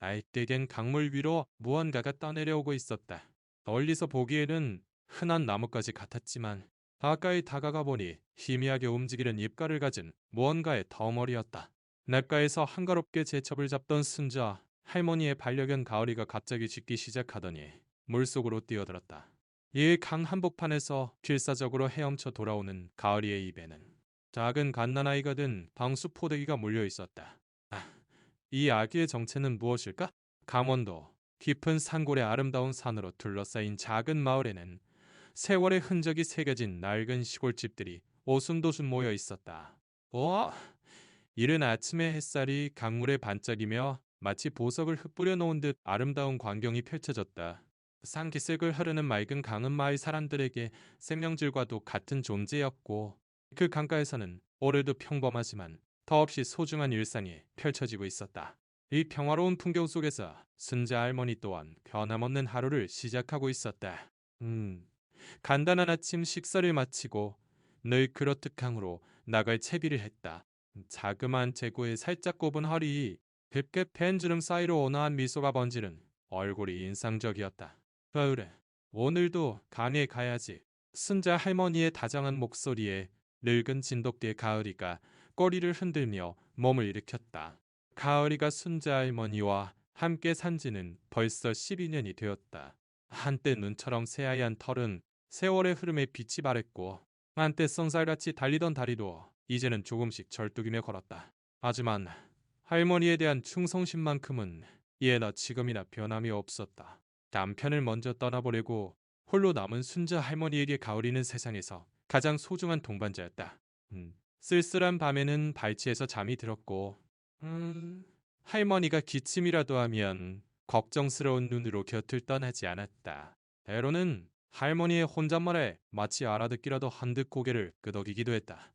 알뜰된 강물 위로 무언가가 떠내려오고 있었다. 멀리서 보기에는 흔한 나뭇가지 같았지만 가까이 다가가 보니 희미하게 움직이는 입가를 가진 무언가의 덩어리였다. 냇가에서 한가롭게 제첩을 잡던 순자 할머니의 반려견 가을이가 갑자기 짖기 시작하더니 물속으로 뛰어들었다. 이 강 한복판에서 필사적으로 헤엄쳐 돌아오는 가을이의 입에는 작은 갓난아이가 든 방수포대기가 물려 있었다. 아, 이 아기의 정체는 무엇일까? 강원도 깊은 산골의 아름다운 산으로 둘러싸인 작은 마을에는 세월의 흔적이 새겨진 낡은 시골집들이 오순도순 모여 있었다. 이른 아침의 햇살이 강물에 반짝이며 마치 보석을 흩뿌려 놓은 듯 아름다운 광경이 펼쳐졌다. 산기슭을 흐르는 맑은 강은 마을 사람들에게 생명줄과도 같은 존재였고 그 강가에서는 오늘도 평범하지만 더없이 소중한 일상이 펼쳐지고 있었다. 이 평화로운 풍경 속에서 순자 할머니 또한 변함없는 하루를 시작하고 있었다. 간단한 아침 식사를 마치고 늘 그렇듯 강으로 나갈 채비를 했다. 자그마한 체구에 살짝 굽은 허리, 곱게 팬 주름 사이로 온화한 미소가 번지는 얼굴이 인상적이었다. 그래, 오늘도 강에 가야지. 순자 할머니의 다정한 목소리에 늙은 진돗개 가을이가 꼬리를 흔들며 몸을 일으켰다. 가을이가 순자 할머니와 함께 산 지는 벌써 12년이 되었다. 한때 눈처럼 새하얀 털은 세월의 흐름에 빛이 발했고 한때 쏜살같이 달리던 다리도 이제는 조금씩 절뚝이며 걸었다. 하지만 할머니에 대한 충성심만큼은 예나 지금이나 변함이 없었다. 남편을 먼저 떠나보내고 홀로 남은 순자 할머니에게 가을이는 세상에서 가장 소중한 동반자였다. 쓸쓸한 밤에는 발치에서 잠이 들었고 할머니가 기침이라도 하면 걱정스러운 눈으로 곁을 떠나지 않았다. 때로는 할머니의 혼잣말에 마치 알아듣기라도 한 듯 고개를 끄덕이기도 했다.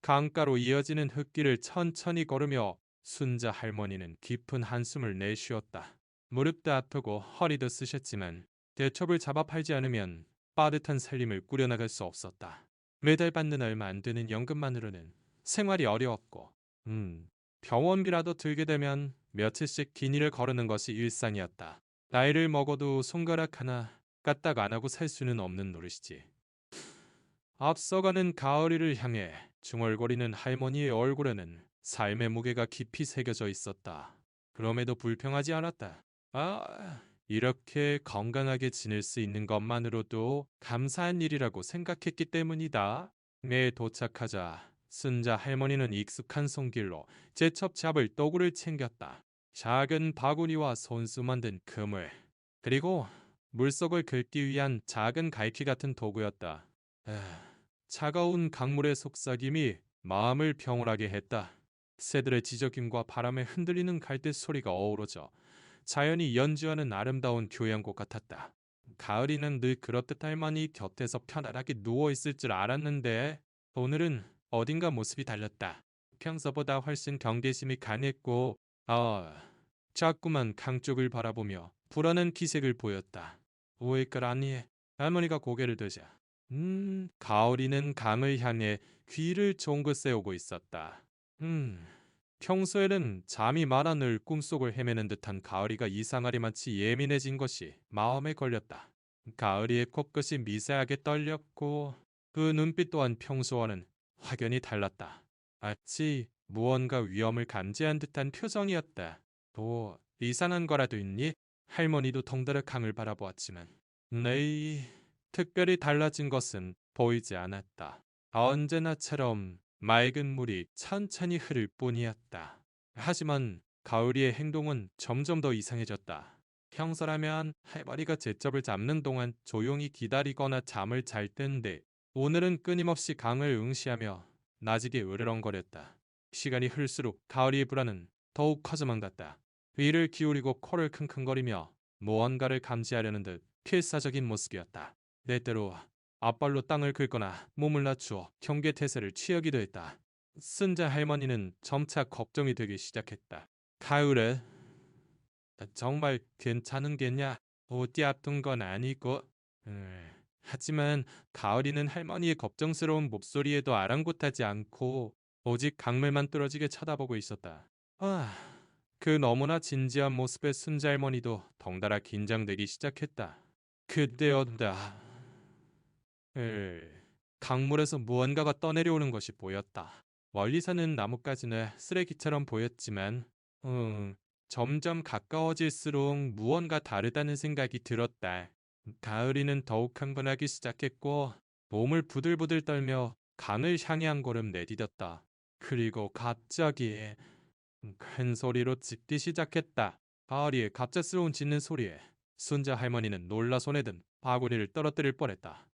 강가로 이어지는 흙길을 천천히 걸으며 순자 할머니는 깊은 한숨을 내쉬었다. 무릎도 아프고 허리도 쓰셨지만 대첩을 잡아 팔지 않으면 빠듯한 살림을 꾸려나갈 수 없었다. 매달 받는 얼마 안 되는 연금만으로는 생활이 어려웠고 병원비라도 들게 되면 며칠씩 긴 일을 거르는 것이 일상이었다. 나이를 먹어도 손가락 하나 까딱 안 하고 살 수는 없는 노릇이지. 앞서가는 가을이를 향해 중얼거리는 할머니의 얼굴에는 삶의 무게가 깊이 새겨져 있었다. 그럼에도 불평하지 않았다. 이렇게 건강하게 지낼 수 있는 것만으로도 감사한 일이라고 생각했기 때문이다. 매에 도착하자 순자 할머니는 익숙한 손길로 제첩 잡을 도구를 챙겼다. 작은 바구니와 손수만 든 그물, 그리고 물속을 긁기 위한 작은 갈퀴 같은 도구였다. 차가운 강물의 속삭임이 마음을 평온하게 했다. 새들의 지저귀과 바람에 흔들리는 갈대 소리가 어우러져 자연이 연주하는 아름다운 교향곡 같았다. 가을이는 늘 그렇듯 할머니 곁에서 편안하게 누워있을 줄 알았는데 오늘은 어딘가 모습이 달랐다. 평소보다 훨씬 경계심이 강했고 자꾸만 강 쪽을 바라보며 불안한 기색을 보였다. 왜그러니? 할머니가 고개를 들자 가을이는 강을 향해 귀를 쫑긋 세우고 있었다. 평소에는 잠이 많아 늘 꿈속을 헤매는 듯한 가을이가 이상하리만치 예민해진 것이 마음에 걸렸다. 가을이의 코끝이 미세하게 떨렸고 그 눈빛 또한 평소와는 확연히 달랐다. 마치 무언가 위험을 감지한 듯한 표정이었다. 뭐 이상한 거라도 있니? 할머니도 덩달아 강을 바라보았지만 네, 특별히 달라진 것은 보이지 않았다. 언제나처럼 맑은 물이 천천히 흐를 뿐이었다. 하지만 가을이의 행동은 점점 더 이상해졌다. 평소라면 할머니가 제첩을 잡는 동안 조용히 기다리거나 잠을 잘 텐데 오늘은 끊임없이 강을 응시하며 나지게 으르렁거렸다. 시간이 흘수록 가을이의 불안은 더욱 커져만 갔다. 귀를 기울이고 코를 킁킁거리며 무언가를 감지하려는 듯 필사적인 모습이었다. 때때로 앞발로 땅을 긁거나 몸을 낮추어 경계태세를 취하기도 했다. 순자 할머니는 점차 걱정이 되기 시작했다. 가을에 정말 괜찮은 게냐? 어디 아픈 건 아니고. 하지만 가을이는 할머니의 걱정스러운 목소리에도 아랑곳하지 않고 오직 강물만 뚫어지게 쳐다보고 있었다. 그 너무나 진지한 모습에 순자 할머니도 덩달아 긴장되기 시작했다. 그때였다. 강물에서 무언가가 떠내려오는 것이 보였다. 멀리서는 나뭇가지는 쓰레기처럼 보였지만 점점 가까워질수록 무언가 다르다는 생각이 들었다. 가을이는 더욱 흥분하기 시작했고 몸을 부들부들 떨며 강을 향해 한 걸음 내디뎠다. 그리고 갑자기 큰 소리로 짖기 시작했다. 가을이의 갑작스러운 짖는 소리에 순자 할머니는 놀라 손에 든 바구니를 떨어뜨릴 뻔했다.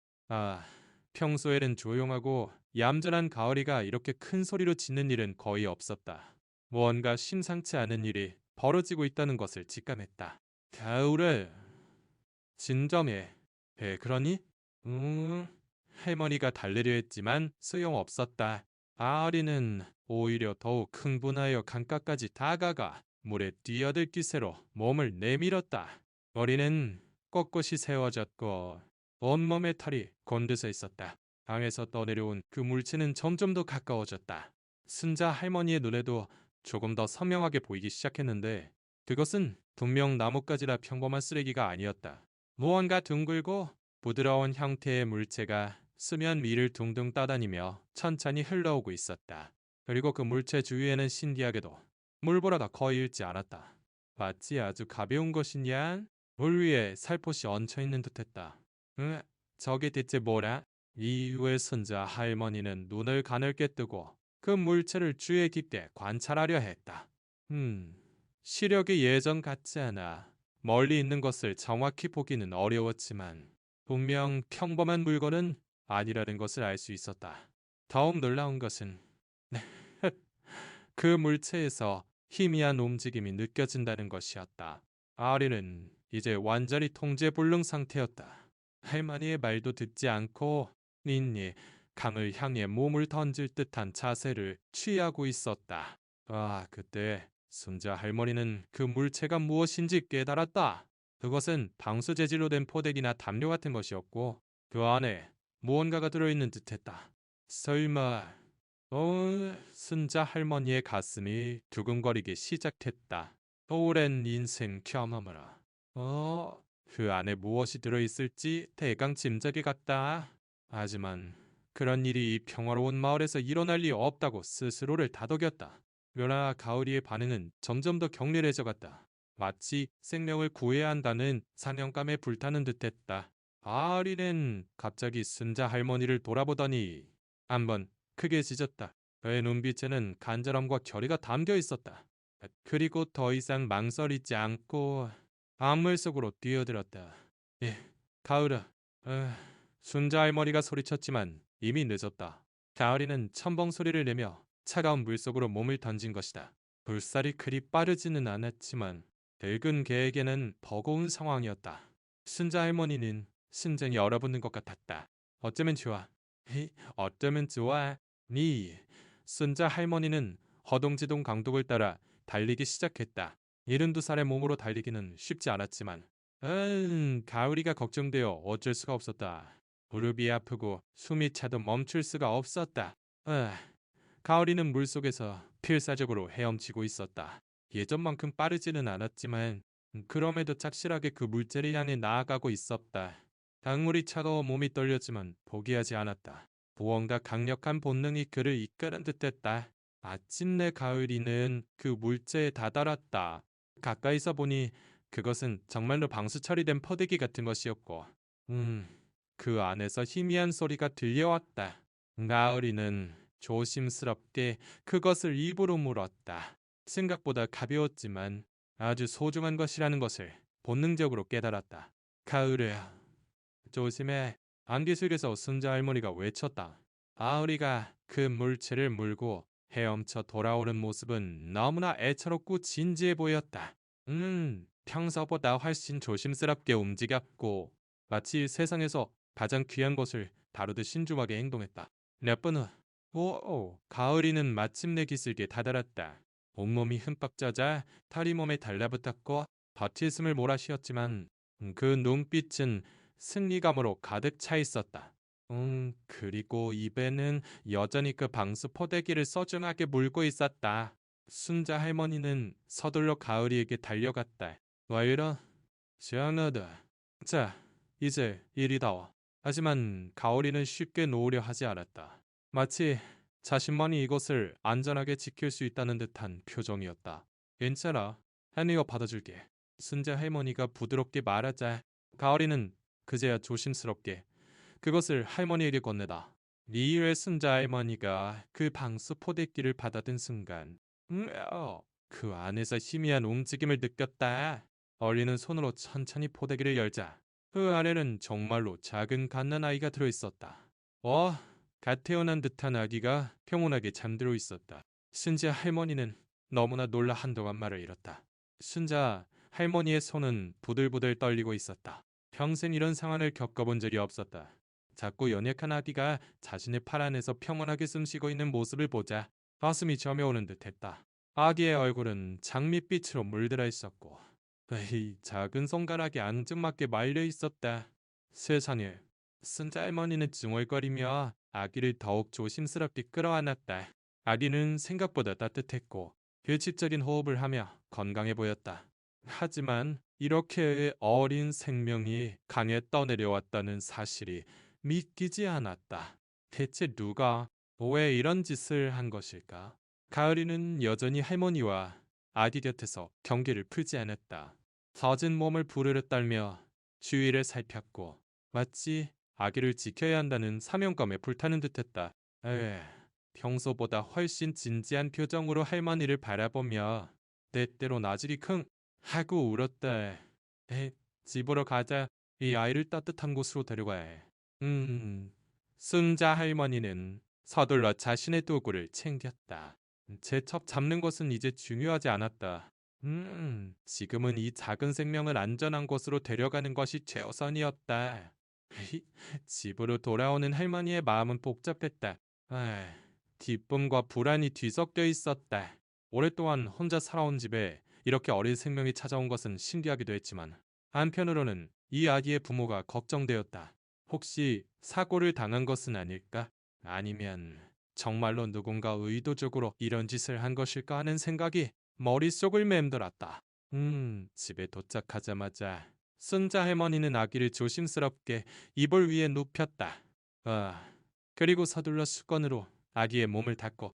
평소에는 조용하고 얌전한 가을이가 이렇게 큰 소리로 짖는 일은 거의 없었다. 무언가 심상치 않은 일이 벌어지고 있다는 것을 직감했다. 가을아, 진정해. 왜 그러니? 할머니가 달래려 했지만 소용없었다. 가을이는 오히려 더욱 흥분하여 강가까지 다가가 물에 뛰어들 기세로 몸을 내밀었다. 머리는 꼿꼿이 세워졌고 온몸의 털이 곤두서 있었다. 강에서 떠내려온 그 물체는 점점 더 가까워졌다. 순자 할머니의 눈에도 조금 더 선명하게 보이기 시작했는데 그것은 분명 나뭇가지라 평범한 쓰레기가 아니었다. 무언가 둥글고 부드러운 형태의 물체가 수면 위를 둥둥 떠다니며 천천히 흘러오고 있었다. 그리고 그 물체 주위에는 신기하게도 물보다 거의 잃지 않았다. 마치 아주 가벼운 것이냐? 물 위에 살포시 얹혀있는 듯했다. 저게 대체 뭐라? 이후에 순자 할머니는 눈을 가늘게 뜨고 그 물체를 주의 깊게 관찰하려 했다. 시력이 예전 같지 않아 멀리 있는 것을 정확히 보기는 어려웠지만 분명 평범한 물건은 아니라는 것을 알 수 있었다. 더욱 놀라운 것은 그 물체에서 희미한 움직임이 느껴진다는 것이었다. 아리는 이제 완전히 통제불능 상태였다. 할머니의 말도 듣지 않고 닌니 강을 향해 몸을 던질 듯한 자세를 취하고 있었다. 그때 순자 할머니는 그 물체가 무엇인지 깨달았다. 그것은 방수 재질로 된 포대기나 담요 같은 것이었고 그 안에 무언가가 들어있는 듯했다. 설마... 순자 할머니의 가슴이 두근거리기 시작했다. 오랜 인생 경험으로 그 안에 무엇이 들어있을지 대강 짐작이 갔다. 하지만 그런 일이 이 평화로운 마을에서 일어날 리 없다고 스스로를 다독였다. 그러나 가을이의 반응은 점점 더 격렬해져 갔다. 마치 생명을 구해야 한다는 사명감에 불타는 듯했다. 가을이는 갑자기 순자 할머니를 돌아보더니 한번 크게 짖었다. 그의 눈빛에는 간절함과 결의가 담겨 있었다. 그리고 더 이상 망설이지 않고 암물 속으로 뛰어들었다. 가을아. 순자 할머니가 소리쳤지만 이미 늦었다. 가을이는 첨벙 소리를 내며 차가운 물속으로 몸을 던진 것이다. 물살이 그리 빠르지는 않았지만 늙은 개에게는 버거운 상황이었다. 순자 할머니는 심장이 얼어붙는 것 같았다. 어쩌면 좋아. 어쩌면 좋아. 순자 할머니는 허둥지둥 강둑을 따라 달리기 시작했다. 72살의 몸으로 달리기는 쉽지 않았지만 가을이가 걱정되어 어쩔 수가 없었다. 무릎이 아프고 숨이 차도 멈출 수가 없었다. 가을이는 물속에서 필사적으로 헤엄치고 있었다. 예전만큼 빠르지는 않았지만 그럼에도 착실하게 그 물체를 향해 나아가고 있었다. 강물이 차가워 몸이 떨렸지만 포기하지 않았다. 무언가 강력한 본능이 그를 이끄는 듯했다. 마침내 가을이는 그 물체에 다다랐다. 가까이서 보니 그것은 정말로 방수 처리된 퍼대기 같은 것이었고 그 안에서 희미한 소리가 들려왔다. 가을이는 조심스럽게 그것을 입으로 물었다. 생각보다 가벼웠지만 아주 소중한 것이라는 것을 본능적으로 깨달았다. 가을아, 조심해. 안기숙에서 순자 할머니가 외쳤다. 가을이가 그 물체를 물고 헤엄쳐 돌아오는 모습은 너무나 애처롭고 진지해 보였다. 평소보다 훨씬 조심스럽게 움직였고 마치 세상에서 가장 귀한 것을 다루듯 신중하게 행동했다. 몇 분 후, 가을이는 마침내 기슭에 다다랐다. 온몸이 흠뻑 젖어 털이 몸에 달라붙었고 버티숨을 몰아쉬었지만 그 눈빛은 승리감으로 가득 차 있었다. 그리고 입에는 여전히 그 방수 포대기를 소중하게 물고 있었다. 순자 할머니는 서둘러 가을이에게 달려갔다. 왜 이러? 시원하다. 자, 이제 이리다워. 하지만 가오리는 쉽게 놓으려 하지 않았다. 마치 자신만이 이것을 안전하게 지킬 수 있다는 듯한 표정이었다. 괜찮아. 해니가 받아줄게. 순자 할머니가 부드럽게 말하자 가오리는 그제야 조심스럽게 그것을 할머니에게 건네다. 리일의 순자 할머니가 그 방수 포대기를 받아든 순간 그 안에서 희미한 움직임을 느꼈다. 어린은 손으로 천천히 포대기를 열자 그 안에는 정말로 작은 갓난아이가 들어있었다. 갓 태어난 듯한 아기가 평온하게 잠들어 있었다. 순자 할머니는 너무나 놀라 한동안 말을 잃었다. 순자 할머니의 손은 부들부들 떨리고 있었다. 평생 이런 상황을 겪어본 적이 없었다. 작고 연약한 아기가 자신의 팔 안에서 평온하게 숨쉬고 있는 모습을 보자 가슴이 저며오는 듯했다. 아기의 얼굴은 장밋빛으로 물들어 있었고 이 작은 손가락이 앙증맞게 말려 있었다. 세상에. 순자 할머니는 중얼거리며 아기를 더욱 조심스럽게 끌어안았다. 아기는 생각보다 따뜻했고 규칙적인 호흡을 하며 건강해 보였다. 하지만 이렇게 어린 생명이 강에 떠내려왔다는 사실이 믿기지 않았다. 대체 누가 왜 이런 짓을 한 것일까? 가을이는 여전히 할머니와 아기 곁에서 경계를 풀지 않았다. 젖은 몸을 부르르 떨며 주위를 살폈고 마치 아기를 지켜야 한다는 사명감에 불타는 듯했다. 평소보다 훨씬 진지한 표정으로 할머니를 바라보며 때때로 나질이 킁 하고 울었다. 집으로 가자. 이 아이를 따뜻한 곳으로 데려가야 해. 순자 할머니는 서둘러 자신의 도구를 챙겼다. 제첩 잡는 것은 이제 중요하지 않았다. 지금은 이 작은 생명을 안전한 곳으로 데려가는 것이 최우선이었다. 집으로 돌아오는 할머니의 마음은 복잡했다. 기쁨과 불안이 뒤섞여 있었다. 오랫동안 혼자 살아온 집에 이렇게 어린 생명이 찾아온 것은 신기하기도 했지만 한편으로는 이 아기의 부모가 걱정되었다. 혹시 사고를 당한 것은 아닐까? 아니면 정말로 누군가 의도적으로 이런 짓을 한 것일까 하는 생각이 머릿속을 맴돌았다. 집에 도착하자마자 순자 할머니는 아기를 조심스럽게 이불 위에 눕혔다. 그리고 서둘러 수건으로 아기의 몸을 닦고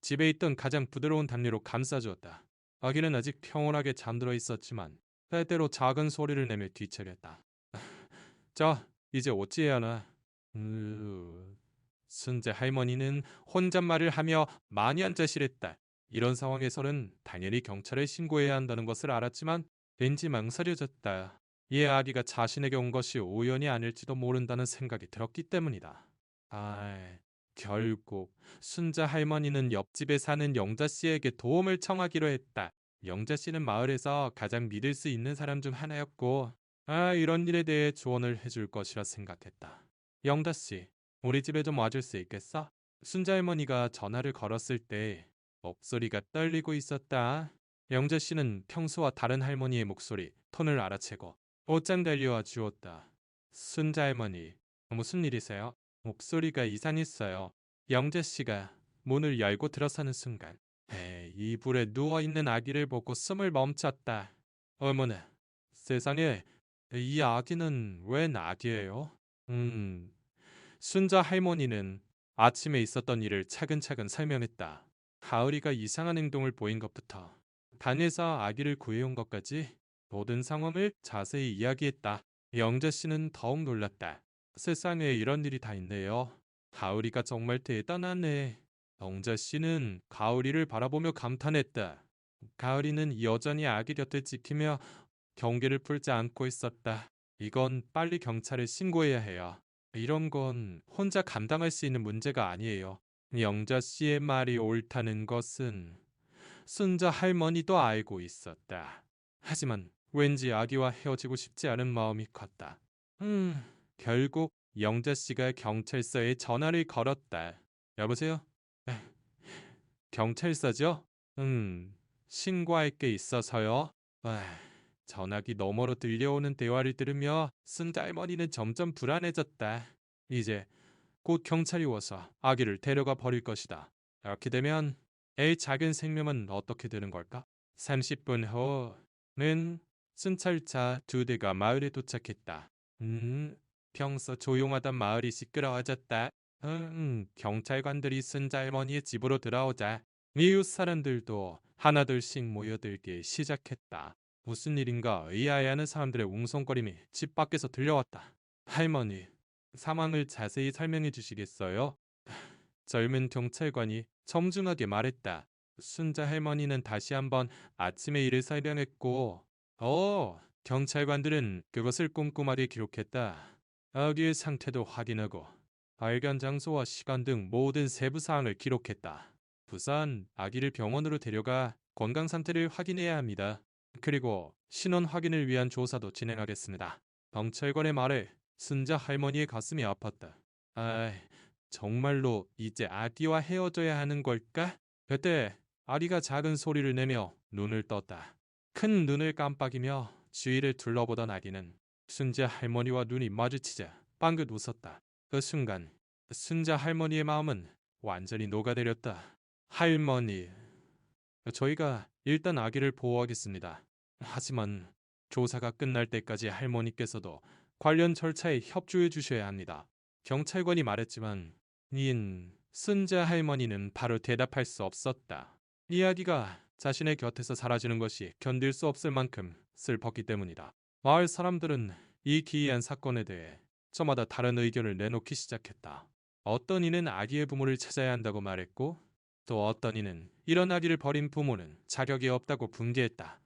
집에 있던 가장 부드러운 담요로 감싸주었다. 아기는 아직 평온하게 잠들어 있었지만 때때로 작은 소리를 내며 뒤척였다. 자, 이제 어찌해야 하나? 순자 할머니는 혼잣말을 하며 많이 앉아실했다. 이런 상황에서는 당연히 경찰에 신고해야 한다는 것을 알았지만 왠지 망설여졌다. 이 아기가 자신에게 온 것이 우연이 아닐지도 모른다는 생각이 들었기 때문이다. 결국 순자 할머니는 옆집에 사는 영자 씨에게 도움을 청하기로 했다. 영자 씨는 마을에서 가장 믿을 수 있는 사람 중 하나였고 이런 일에 대해 조언을 해줄 것이라 생각했다. 영자 씨, 우리 집에 좀 와줄 수 있겠어? 순자 할머니가 전화를 걸었을 때 목소리가 떨리고 있었다. 영자 씨는 평소와 다른 할머니의 목소리, 톤을 알아채고 곧장 달려와 주었다. 순자 할머니, 무슨 일이세요? 목소리가 이상했어요. 영자 씨가 문을 열고 들어서는 순간 이불에 누워있는 아기를 보고 숨을 멈췄다. 어머나, 세상에 이 아기는 웬 아기예요? 순자 할머니는 아침에 있었던 일을 차근차근 설명했다. 가을이가 이상한 행동을 보인 것부터 단에서 아기를 구해온 것까지 모든 상황을 자세히 이야기했다. 영자 씨는 더욱 놀랐다. 세상에 이런 일이 다 있네요. 가을이가 정말 대단하네. 영자 씨는 가을이를 바라보며 감탄했다. 가을이는 여전히 아기 곁을 지키며 경계를 풀지 않고 있었다. 이건 빨리 경찰에 신고해야 해요. 이런 건 혼자 감당할 수 있는 문제가 아니에요. 영자 씨의 말이 옳다는 것은 순자 할머니도 알고 있었다. 하지만 왠지 아기와 헤어지고 싶지 않은 마음이 컸다. 결국 영자 씨가 경찰서에 전화를 걸었다. 여보세요? 경찰서죠? 신고할 게 있어서요. 전화기 너머로 들려오는 대화를 들으며 순자 할머니는 점점 불안해졌다. 이제 곧 경찰이 와서 아기를 데려가 버릴 것이다. 이렇게 되면 애 작은 생명은 어떻게 되는 걸까? 30분 후는 순찰차 2대가 마을에 도착했다. 평소 조용하던 마을이 시끄러워졌다. 경찰관들이 순자 할머니의 집으로 들어오자 이웃 사람들도 하나둘씩 모여들기 시작했다. 무슨 일인가 의아해하는 사람들의 웅성거림이 집 밖에서 들려왔다. 할머니, 상황을 자세히 설명해 주시겠어요? 젊은 경찰관이 정중하게 말했다. 순자 할머니는 다시 한번 아침의 일을 설명했고, 경찰관들은 그것을 꼼꼼하게 기록했다. 아기의 상태도 확인하고 발견 장소와 시간 등 모든 세부 사항을 기록했다. 우선 아기를 병원으로 데려가 건강 상태를 확인해야 합니다. 그리고 신원 확인을 위한 조사도 진행하겠습니다. 경찰관의 말에 순자 할머니의 가슴이 아팠다. 아, 정말로 이제 아기와 헤어져야 하는 걸까? 그때 아기가 작은 소리를 내며 눈을 떴다. 큰 눈을 깜빡이며 주위를 둘러보던 아기는 순자 할머니와 눈이 마주치자 빵긋 웃었다. 그 순간 순자 할머니의 마음은 완전히 녹아내렸다. 할머니, 저희가 일단 아기를 보호하겠습니다. 하지만 조사가 끝날 때까지 할머니께서도 관련 절차에 협조해 주셔야 합니다. 경찰관이 말했지만 순자 할머니는 바로 대답할 수 없었다. 이야기가 자신의 곁에서 사라지는 것이 견딜 수 없을 만큼 슬펐기 때문이다. 마을 사람들은 이 기이한 사건에 대해 저마다 다른 의견을 내놓기 시작했다. 어떤 이는 아기의 부모를 찾아야 한다고 말했고, 또 어떤 이는 이런 아기를 버린 부모는 자격이 없다고 분개했다.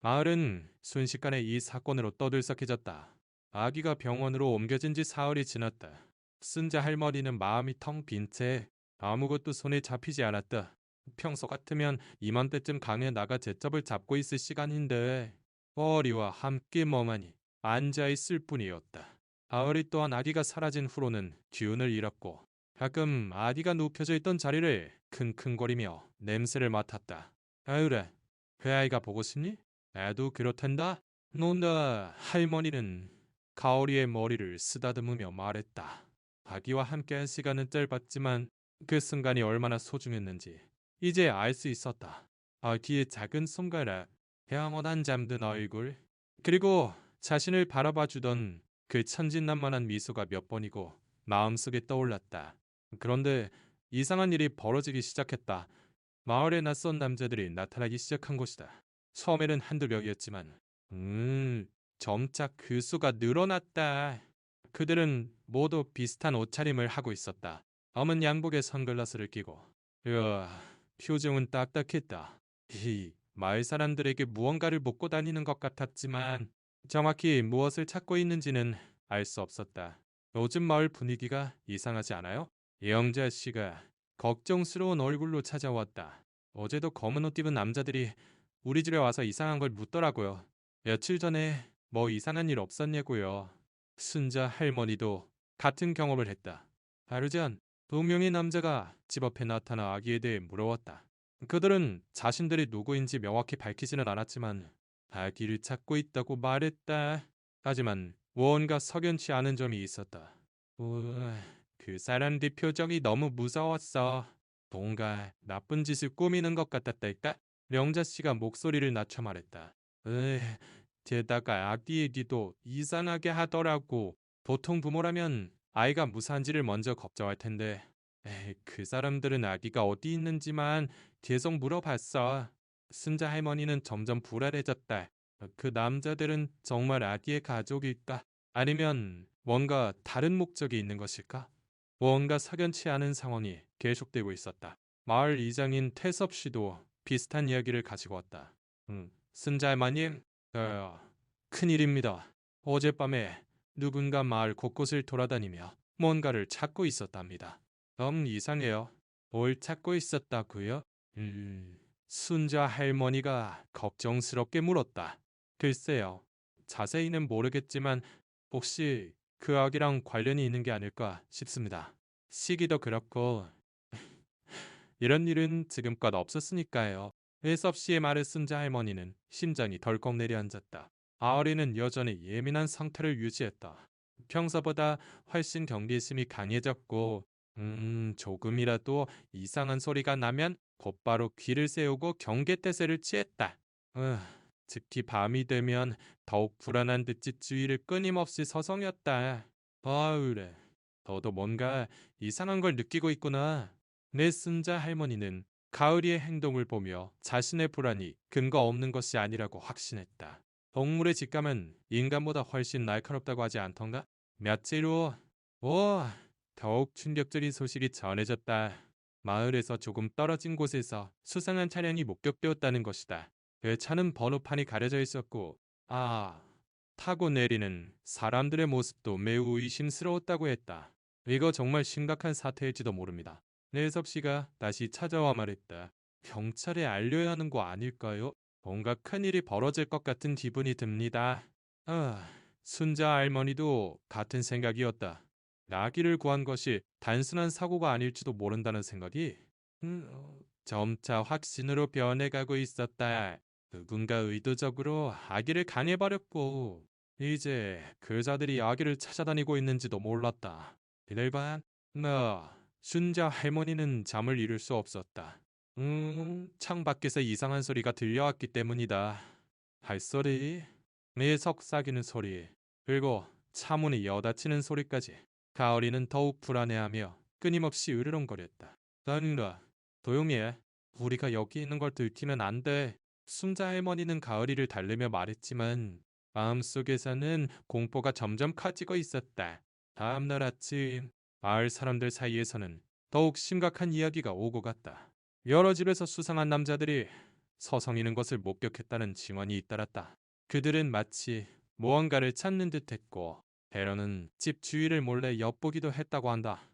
마을은 순식간에 이 사건으로 떠들썩해졌다. 아기가 병원으로 옮겨진 지 사흘이 지났다. 순자 할머니는 마음이 텅 빈 채 아무것도 손에 잡히지 않았다. 평소 같으면 이맘때쯤 강에 나가 잿잡을 잡고 있을 시간인데 어리와 함께 멍하니 앉아있을 뿐이었다. 아어리 또한 아기가 사라진 후로는 기운을 잃었고 가끔 아기가 눕혀져 있던 자리를 킁킁거리며 냄새를 맡았다. 아유래, 그 아이가 보고 싶니? 나도 그렇단다. 논다. 할머니는 가오리의 머리를 쓰다듬으며 말했다. 아기와 함께한 시간은 짧았지만 그 순간이 얼마나 소중했는지 이제 알 수 있었다. 아기의 작은 손가락, 영원한 잠든 얼굴, 그리고 자신을 바라봐주던 그 천진난만한 미소가 몇 번이고 마음속에 떠올랐다. 그런데 이상한 일이 벌어지기 시작했다. 마을에 낯선 남자들이 나타나기 시작한 것이다. 처음에는 한두 명이었지만 점차 그 수가 늘어났다. 그들은 모두 비슷한 옷차림을 하고 있었다. 검은 양복에 선글라스를 끼고 표정은 딱딱했다. 이 마을 사람들에게 무언가를 묻고 다니는 것 같았지만 정확히 무엇을 찾고 있는지는 알 수 없었다. 요즘 마을 분위기가 이상하지 않아요? 영자 씨가 걱정스러운 얼굴로 찾아왔다. 어제도 검은 옷 입은 남자들이 우리 집에 와서 이상한 걸 묻더라고요. 며칠 전에 뭐 이상한 일 없었냐고요. 순자 할머니도 같은 경험을 했다. 하루 전 2명의 남자가 집 앞에 나타나 아기에 대해 물어왔다. 그들은 자신들이 누구인지 명확히 밝히지는 않았지만 아기를 찾고 있다고 말했다. 하지만 무언가 석연치 않은 점이 있었다. 그 사람들 표정이 너무 무서웠어. 뭔가 나쁜 짓을 꾸미는 것 같았달까? 명자 씨가 목소리를 낮춰 말했다. 게다가 아기 얘기도 이상하게 하더라고. 보통 부모라면 아이가 무사한지를 먼저 걱정할 텐데 그 사람들은 아기가 어디 있는지만 계속 물어봤어. 순자 할머니는 점점 불안해졌다. 그 남자들은 정말 아기의 가족일까? 아니면 뭔가 다른 목적이 있는 것일까? 무언가 석연치 않은 상황이 계속되고 있었다. 마을 이장인 태섭 씨도 비슷한 이야기를 가지고 왔다. 순자 할머님, 큰일입니다. 어젯밤에 누군가 마을 곳곳을 돌아다니며 뭔가를 찾고 있었답니다. 이상해요. 뭘 찾고 있었다고요? 순자 할머니가 걱정스럽게 물었다. 글쎄요. 자세히는 모르겠지만 혹시 그 아기랑 관련이 있는 게 아닐까 싶습니다. 시기도 그렇고 이런 일은 지금껏 없었으니까요. 회섭 씨의 말을 순자 할머니는 심장이 덜컥 내려앉았다. 아어리는 여전히 예민한 상태를 유지했다. 평소보다 훨씬 경계심이 강해졌고 조금이라도 이상한 소리가 나면 곧바로 귀를 세우고 경계태세를 취했다. 으, 특히 밤이 되면 더욱 불안한 듯이 주위를 끊임없이 서성였다. 그래. 너도 뭔가 이상한 걸 느끼고 있구나. 내 순자 할머니는 가을이의 행동을 보며 자신의 불안이 근거 없는 것이 아니라고 확신했다. 동물의 직감은 인간보다 훨씬 날카롭다고 하지 않던가? 며칠 후, 오, 더욱 충격적인 소식이 전해졌다. 마을에서 조금 떨어진 곳에서 수상한 차량이 목격되었다는 것이다. 그 차는 번호판이 가려져 있었고, 타고 내리는 사람들의 모습도 매우 의심스러웠다고 했다. 이거 정말 심각한 사태일지도 모릅니다. 내석 씨가 다시 찾아와 말했다. 경찰에 알려야 하는 거 아닐까요? 뭔가 큰일이 벌어질 것 같은 기분이 듭니다. 순자 할머니도 같은 생각이었다. 나귀를 구한 것이 단순한 사고가 아닐지도 모른다는 생각이 점차 확신으로 변해가고 있었다. 누군가 의도적으로 아기를 강해버렸고 이제 그자들이 아기를 찾아다니고 있는지도 몰랐다. 이들 반, 순자 할머니는 잠을 이룰 수 없었다. 창 밖에서 이상한 소리가 들려왔기 때문이다. 발소리, 내 속삭이는 소리, 그리고 차문이 여닫히는 소리까지. 가을이는 더욱 불안해하며 끊임없이 으르렁거렸다. 너는라, 조용히 해. 우리가 여기 있는 걸 들키면 안 돼. 순자 할머니는 가을이를 달래며 말했지만 마음속에서는 공포가 점점 커지고 있었다. 다음날 아침, 마을 사람들 사이에서는 더욱 심각한 이야기가 오고 갔다. 여러 집에서 수상한 남자들이 서성이는 것을 목격했다는 증언이 잇따랐다. 그들은 마치 무언가를 찾는 듯했고 때로는 집 주위를 몰래 엿보기도 했다고 한다.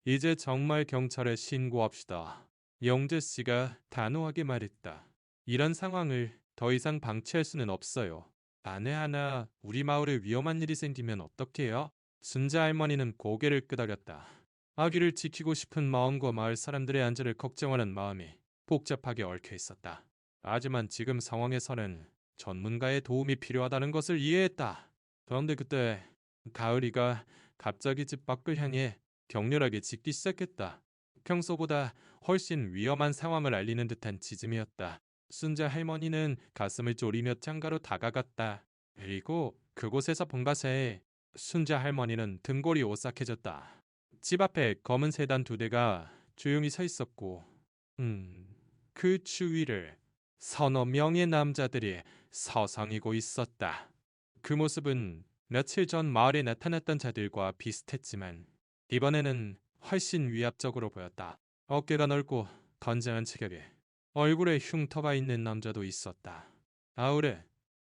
이제 정말 경찰에 신고합시다. 영재 씨가 단호하게 말했다. 이런 상황을 더 이상 방치할 수는 없어요. 만에 하나 우리 마을에 위험한 일이 생기면 어떡해요? 순자 할머니는 고개를 끄덕였다. 아기를 지키고 싶은 마음과 마을 사람들의 안전을 걱정하는 마음이 복잡하게 얽혀 있었다. 하지만 지금 상황에서는 전문가의 도움이 필요하다는 것을 이해했다. 그런데 그때 가을이가 갑자기 집 밖을 향해 격렬하게 짖기 시작했다. 평소보다 훨씬 위험한 상황을 알리는 듯한 짖음이었다. 순자 할머니는 가슴을 졸이며 창가로 다가갔다. 그리고 그곳에서 본가사에 순자 할머니는 등골이 오싹해졌다. 집 앞에 검은 세단 2대가 조용히 서 있었고 그 주위를 서너 명의 남자들이 서성이고 있었다. 그 모습은 며칠 전 마을에 나타났던 자들과 비슷했지만 이번에는 훨씬 위압적으로 보였다. 어깨가 넓고 건장한 체격에 얼굴에 흉터가 있는 남자도 있었다. 아우래,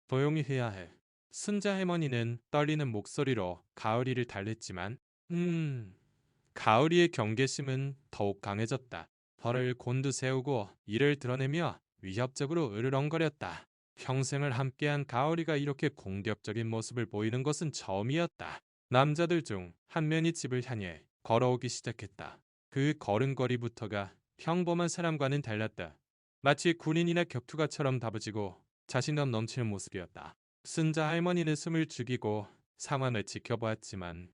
조용히 해야 해. 순자 할머니는 떨리는 목소리로 가을이를 달랬지만 가을이의 경계심은 더욱 강해졌다. 벌을 곤두세우고 이를 드러내며 위협적으로 으르렁거렸다. 평생을 함께한 가을이가 이렇게 공격적인 모습을 보이는 것은 처음이었다. 남자들 중 한 명이 집을 향해 걸어오기 시작했다. 그 걸음걸이부터가 평범한 사람과는 달랐다. 마치 군인이나 격투가처럼 다부지고 자신감 넘치는 모습이었다. 순자 할머니는 숨을 죽이고 상황을 지켜보았지만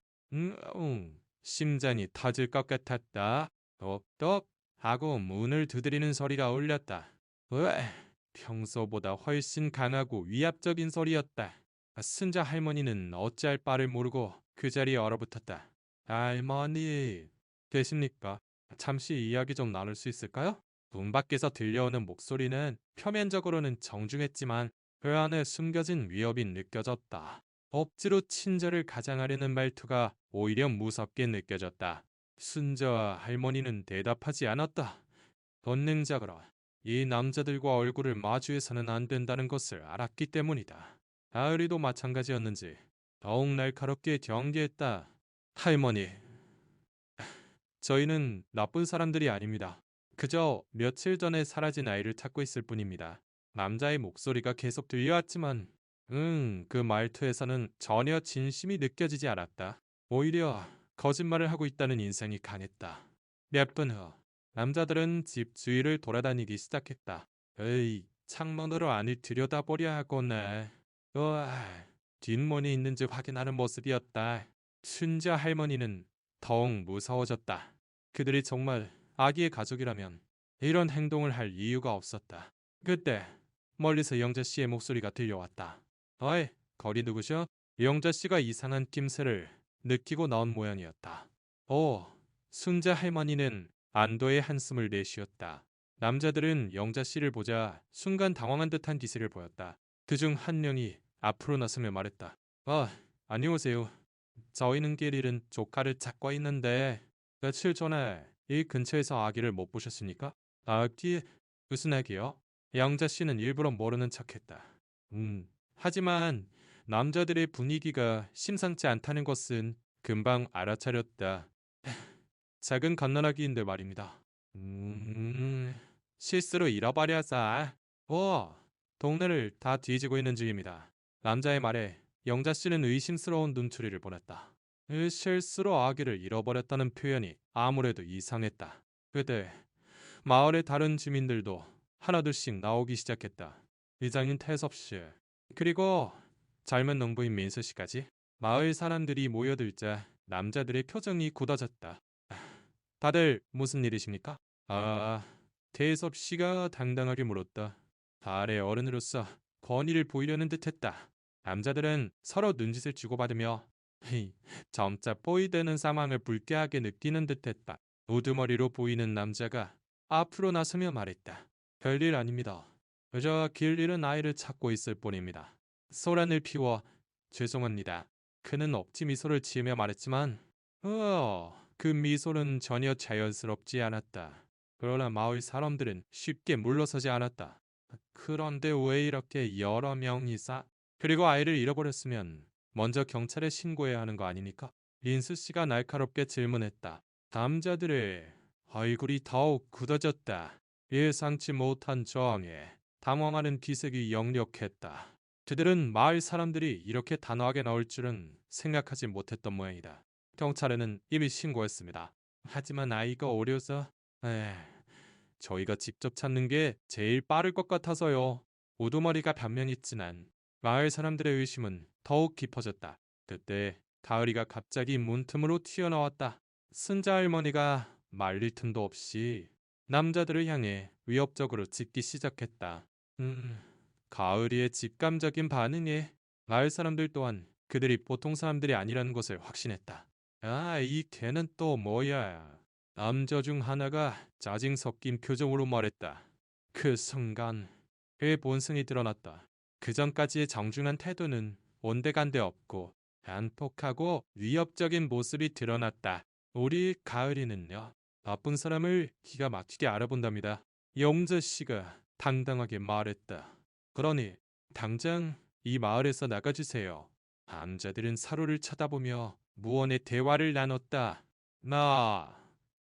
심장이 터질 것 같았다. 똑똑 하고 문을 두드리는 소리가 울렸다. 왜? 평소보다 훨씬 강하고 위압적인 소리였다. 순자 할머니는 어찌할 바를 모르고 그 자리에 얼어붙었다. 할머니, 계십니까? 잠시 이야기 좀 나눌 수 있을까요? 문 밖에서 들려오는 목소리는 표면적으로는 정중했지만 그 안에 숨겨진 위협이 느껴졌다. 억지로 친절을 가장하려는 말투가 오히려 무섭게 느껴졌다. 순자와 할머니는 대답하지 않았다. 본능적으로 이 남자들과 얼굴을 마주해서는 안 된다는 것을 알았기 때문이다. 가을이도 마찬가지였는지 더욱 날카롭게 경계했다. 할머니, 저희는 나쁜 사람들이 아닙니다. 그저 며칠 전에 사라진 아이를 찾고 있을 뿐입니다. 남자의 목소리가 계속 들려왔지만 그 말투에서는 전혀 진심이 느껴지지 않았다. 오히려 거짓말을 하고 있다는 인상이 강했다. 몇 분 후 남자들은 집 주위를 돌아다니기 시작했다. 에이, 창문으로 안을 들여다보려 하고네. 우와, 뒷문이 있는지 확인하는 모습이었다. 순자 할머니는 더욱 무서워졌다. 그들이 정말 아기의 가족이라면 이런 행동을 할 이유가 없었다. 그때 멀리서 영자 씨의 목소리가 들려왔다. 어이, 거리 누구셔? 영자 씨가 이상한 낌새를 느끼고 나온 모양이었다. 오, 순자 할머니는 안도의 한숨을 내쉬었다. 남자들은 영자 씨를 보자 순간 당황한 듯한 기색을 보였다. 그중 한 명이 앞으로 나서며 말했다. 안녕하세요. 저희는 길 잃은 조카를 찾고 있는데 며칠 전에 이 근처에서 아기를 못 보셨습니까? 아기? 무슨 아기요? 영자 씨는 일부러 모르는 척했다. 하지만 남자들의 분위기가 심상치 않다는 것은 금방 알아차렸다. 작은 갓난아기인데 말입니다. 실수로 잃어버려서 동네를 다 뒤지고 있는 중입니다. 남자의 말에 영자 씨는 의심스러운 눈초리를 보냈다. 실수로 아기를 잃어버렸다는 표현이 아무래도 이상했다. 그때 마을의 다른 주민들도 하나둘씩 나오기 시작했다. 이장인 태섭 씨, 그리고 젊은 농부인 민수 씨까지. 마을 사람들이 모여들자 남자들의 표정이 굳어졌다. 다들 무슨 일이십니까? 태섭 씨가 당당하게 물었다. 달의 어른으로서 권위를 보이려는 듯했다. 남자들은 서로 눈짓을 주고받으며 점차 뽀이되는 상황을 불쾌하게 느끼는 듯했다. 우두머리로 보이는 남자가 앞으로 나서며 말했다. 별일 아닙니다. 그저 길 잃은 아이를 찾고 있을 뿐입니다. 소란을 피워 죄송합니다. 그는 억지 미소를 지으며 말했지만 그 미소는 전혀 자연스럽지 않았다. 그러나 마을 사람들은 쉽게 물러서지 않았다. 그런데 왜 이렇게 여러 명이서 그리고 아이를 잃어버렸으면 먼저 경찰에 신고해야 하는 거 아닙니까? 민수 씨가 날카롭게 질문했다. 남자들의 얼굴이 더욱 굳어졌다. 예상치 못한 저항에 당황하는 기색이 역력했다. 그들은 마을 사람들이 이렇게 단호하게 나올 줄은 생각하지 못했던 모양이다. 경찰에는 이미 신고했습니다. 하지만 아이가 어려서 저희가 직접 찾는 게 제일 빠를 것 같아서요. 우두머리가 변명했지만 마을 사람들의 의심은 더욱 깊어졌다. 그때 가을이가 갑자기 문틈으로 튀어나왔다. 순자 할머니가 말릴 틈도 없이 남자들을 향해 위협적으로 짖기 시작했다. 가을이의 직감적인 반응에 마을 사람들 또한 그들이 보통 사람들이 아니라는 것을 확신했다. 이 개는 또 뭐야? 남자 중 하나가 짜증 섞인 표정으로 말했다. 그 순간 그의 본성이 드러났다. 그전까지의 정중한 태도는 온데간데 없고 단폭하고 위협적인 모습이 드러났다. 우리 가을이는요, 나쁜 사람을 기가 막히게 알아본답니다. 영자 씨가 당당하게 말했다. 그러니 당장 이 마을에서 나가주세요. 남자들은 서로를 쳐다보며 무언의 대화를 나눴다.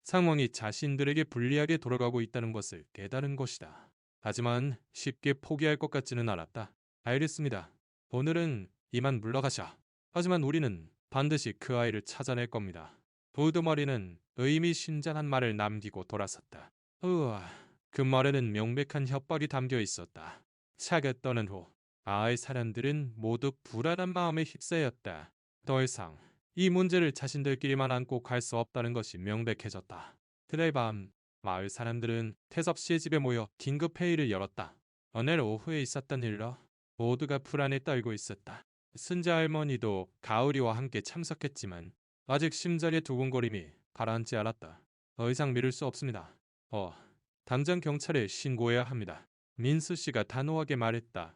상황이 자신들에게 불리하게 돌아가고 있다는 것을 깨달은 것이다. 하지만 쉽게 포기할 것 같지는 않았다. 알겠습니다. 오늘은 이만 물러가셔. 하지만 우리는 반드시 그 아이를 찾아낼 겁니다. 우두머리는 의미심장한 말을 남기고 돌아섰다. 그 말에는 명백한 협박이 담겨 있었다. 차가 떠난 후 마을 사람들은 모두 불안한 마음에 휩싸였다. 더 이상 이 문제를 자신들끼리만 안고 갈 수 없다는 것이 명백해졌다. 그날 밤 마을 사람들은 태섭 씨의 집에 모여 긴급 회의를 열었다. 오늘 오후에 있었던 일로 모두가 불안에 떨고 있었다. 순자 할머니도 가을이와 함께 참석했지만 아직 심장의 두근거림이 가라앉지 않았다. 더 이상 미룰 수 없습니다. 당장 경찰에 신고해야 합니다. 민수 씨가 단호하게 말했다.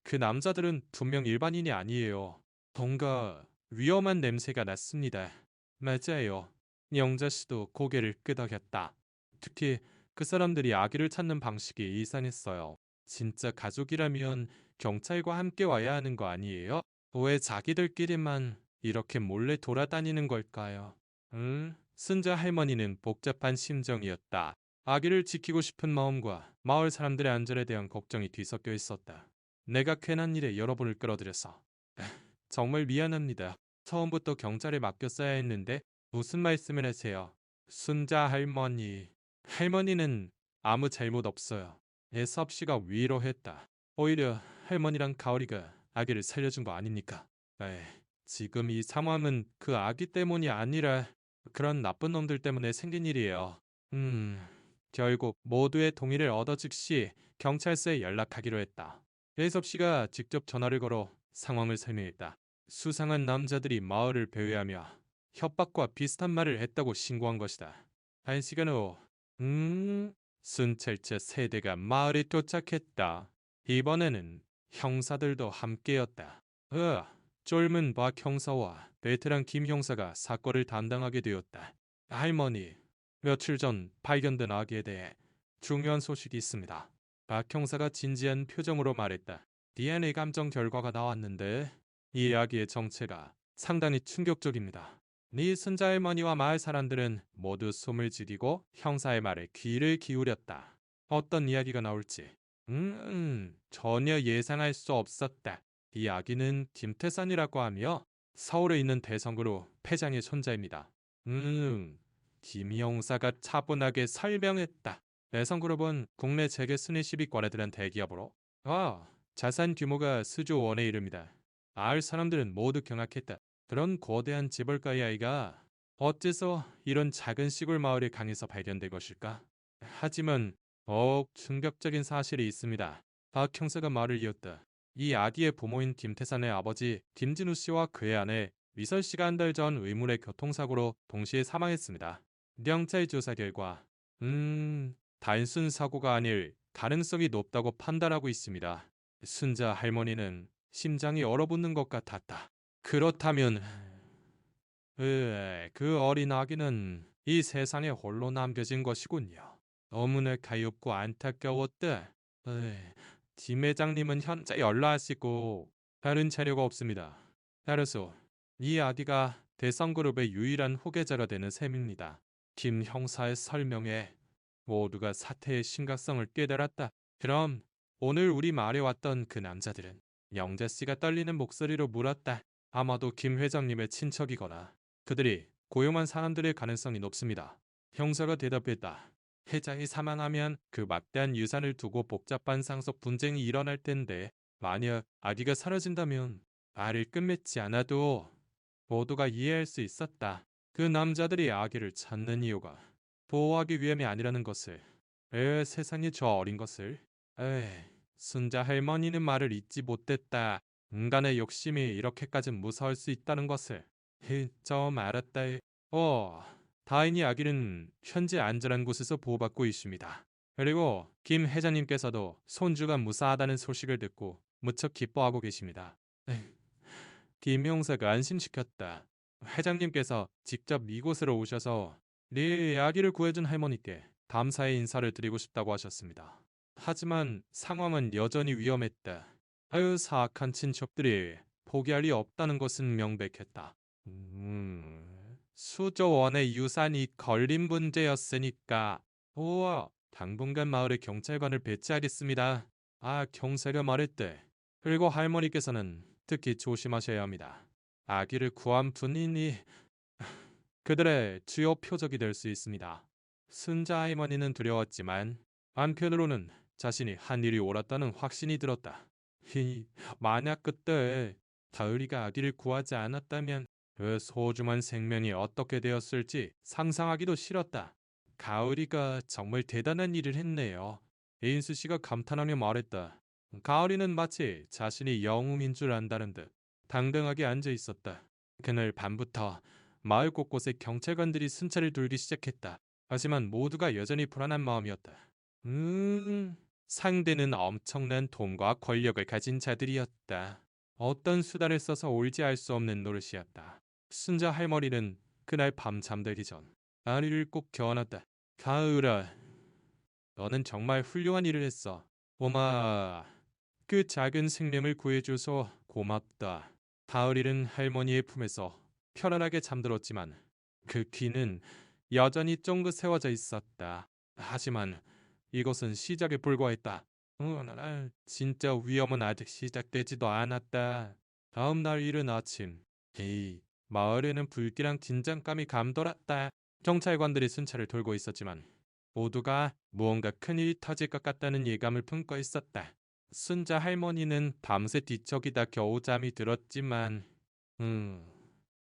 그 남자들은 분명 일반인이 아니에요. 뭔가 위험한 냄새가 났습니다. 맞아요. 영자 씨도 고개를 끄덕였다. 특히 그 사람들이 아기를 찾는 방식이 이상했어요. 진짜 가족이라면 경찰과 함께 와야 하는 거 아니에요? 왜 자기들끼리만 이렇게 몰래 돌아다니는 걸까요? 순자 할머니는 복잡한 심정이었다. 아기를 지키고 싶은 마음과 마을 사람들의 안전에 대한 걱정이 뒤섞여 있었다. 내가 괜한 일에 여러분을 끌어들여서 정말 미안합니다. 처음부터 경찰에 맡겼어야 했는데 무슨 말씀을 하세요? 순자 할머니. 할머니는 아무 잘못 없어요. 애섭 씨가 위로했다. 오히려 할머니랑 가오리가 아기를 살려준 거 아닙니까? 지금 이 상황은 그 아기 때문이 아니라 그런 나쁜 놈들 때문에 생긴 일이에요. 결국 모두의 동의를 얻어 즉시 경찰서에 연락하기로 했다. 예섭 씨가 직접 전화를 걸어 상황을 설명했다. 수상한 남자들이 마을을 배회하며 협박과 비슷한 말을 했다고 신고한 것이다. 1시간 후, 순찰차 세대가 마을에 도착했다. 이번에는 형사들도 함께였다. 쫄문 박 형사와 베테랑 김 형사가 사건을 담당하게 되었다. 할머니, 며칠 전 발견된 아기에 대해 중요한 소식이 있습니다. 박 형사가 진지한 표정으로 말했다. DNA 감정 결과가 나왔는데 이 아기의 정체가 상당히 충격적입니다. 네 순자 할머니와 마을 사람들은 모두 숨을 지리고 형사의 말에 귀를 기울였다. 어떤 이야기가 나올지 전혀 예상할 수 없었다. 이 아기는 김태산이라고 하며 서울에 있는 대성그룹 회장의 손자입니다. 김 형사가 차분하게 설명했다. 대성그룹은 국내 재계 순위 10위권에 드는 대기업으로 자산 규모가 수조 원에 이릅니다. 마을 사람들은 모두 경악했다. 그런 거대한 재벌가의 아이가 어째서 이런 작은 시골 마을의 강에서 발견된 것일까? 하지만 더욱 충격적인 사실이 있습니다. 박 형사가 말을 이었다. 이 아기의 부모인 김태산의 아버지 김진우 씨와 그의 아내 미설 씨가 한 달 전 의문의 교통사고로 동시에 사망했습니다. 경찰 조사 결과 단순 사고가 아닐 가능성이 높다고 판단하고 있습니다. 순자 할머니는 심장이 얼어붙는 것 같았다. 그렇다면 그 어린 아기는 이 세상에 홀로 남겨진 것이군요. 너무나 가엾고 안타까웠다. 김 회장님은 현재 연락하시고 다른 자료가 없습니다. 따라서 이 아기가 대성그룹의 유일한 후계자가 되는 셈입니다. 김 형사의 설명에 모두가 사태의 심각성을 깨달았다. 그럼 오늘 우리 말에 왔던 그 남자들은 영재 씨가 떨리는 목소리로 물었다. 아마도 김 회장님의 친척이거나 그들이 고용한 사람들의 가능성이 높습니다. 형사가 대답했다. 회장이 사망하면 그 막대한 유산을 두고 복잡한 상속 분쟁이 일어날 텐데 만약 아기가 사라진다면 말을 끝맺지 않아도 모두가 이해할 수 있었다. 그 남자들이 아기를 찾는 이유가 보호하기 위함이 아니라는 것을. 세상에 저 어린 것을. 순자 할머니는 말을 잊지 못했다. 인간의 욕심이 이렇게까지 무서울 수 있다는 것을. 좀 알았다. 다행히 아기는 현재 안전한 곳에서 보호받고 있습니다. 그리고 김 회장님께서도 손주가 무사하다는 소식을 듣고 무척 기뻐하고 계십니다. 김 형사가 안심시켰다. 회장님께서 직접 이곳으로 오셔서 네 아기를 구해준 할머니께 감사의 인사를 드리고 싶다고 하셨습니다. 하지만 상황은 여전히 위험했다. 사악한 친척들이 포기할 리 없다는 것은 명백했다. 수조 원의 유산이 걸린 문제였으니까 당분간 마을에 경찰관을 배치하겠습니다. 경사가 말했대. 그리고 할머니께서는 특히 조심하셔야 합니다. 아기를 구한 분이니 그들의 주요 표적이 될 수 있습니다. 순자 할머니는 두려웠지만 한편으로는 자신이 한 일이 옳았다는 확신이 들었다. 만약 그때 가을이가 아기를 구하지 않았다면 그 소중한 생명이 어떻게 되었을지 상상하기도 싫었다. 가을이가 정말 대단한 일을 했네요. 에인수 씨가 감탄하며 말했다. 가을이는 마치 자신이 영웅인 줄 안다는 듯 당당하게 앉아 있었다. 그날 밤부터 마을 곳곳에 경찰관들이 순찰을 돌기 시작했다. 하지만 모두가 여전히 불안한 마음이었다. 상대는 엄청난 돈과 권력을 가진 자들이었다. 어떤 수단을 써서 옳지 알 수 없는 노릇이었다. 순자 할머니는 그날 밤 잠들기 전 아리를 꼭 겨안았다. 가을아, 너는 정말 훌륭한 일을 했어. 고마. 그 작은 생명을 구해줘서 고맙다. 가을이는 할머니의 품에서 편안하게 잠들었지만 그 귀는 여전히 쫑긋 세워져 있었다. 하지만 이것은 시작에 불과했다. 진짜 위험은 아직 시작되지도 않았다. 다음 날 이른 아침, 마을에는 불길한 긴장감이 감돌았다. 경찰관들이 순찰을 돌고 있었지만 모두가 무언가 큰일이 터질 것 같다는 예감을 품고 있었다. 순자 할머니는 밤새 뒤척이다 겨우 잠이 들었지만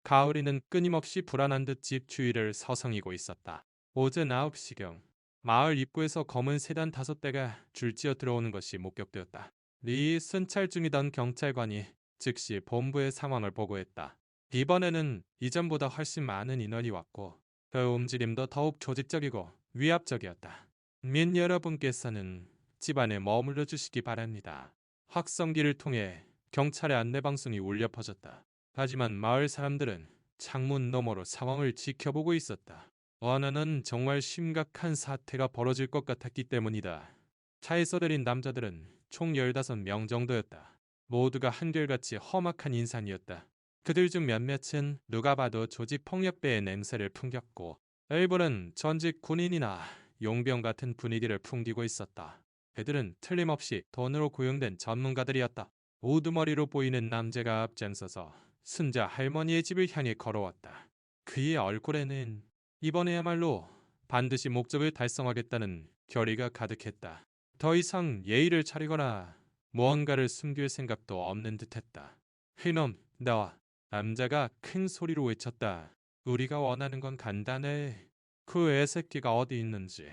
가을이는 끊임없이 불안한 듯 집 주위를 서성이고 있었다. 오전 9시경 마을 입구에서 검은 세단 5대가 줄지어 들어오는 것이 목격되었다. 이 순찰 중이던 경찰관이 즉시 본부의 상황을 보고했다. 이번에는 이전보다 훨씬 많은 인원이 왔고 그 움직임도 더욱 조직적이고 위압적이었다. 민 여러분께서는 집안에 머물러 주시기 바랍니다. 확성기를 통해 경찰의 안내 방송이 울려 퍼졌다. 하지만 마을 사람들은 창문 너머로 상황을 지켜보고 있었다. 원하는 정말 심각한 사태가 벌어질 것 같았기 때문이다. 차에서 내린 남자들은 총 15명 정도였다. 모두가 한결같이 험악한 인상이었다. 그들 중 몇몇은 누가 봐도 조직 폭력배의 냄새를 풍겼고 일부는 전직 군인이나 용병 같은 분위기를 풍기고 있었다. 그들은 틀림없이 돈으로 고용된 전문가들이었다. 우두머리로 보이는 남자가 앞장서서 순자 할머니의 집을 향해 걸어왔다. 그의 얼굴에는 이번에야말로 반드시 목적을 달성하겠다는 결의가 가득했다. 더 이상 예의를 차리거나 무언가를 숨길 생각도 없는 듯했다. 이놈, 너! 남자가 큰 소리로 외쳤다. 우리가 원하는 건 간단해. 그 애새끼가 어디 있는지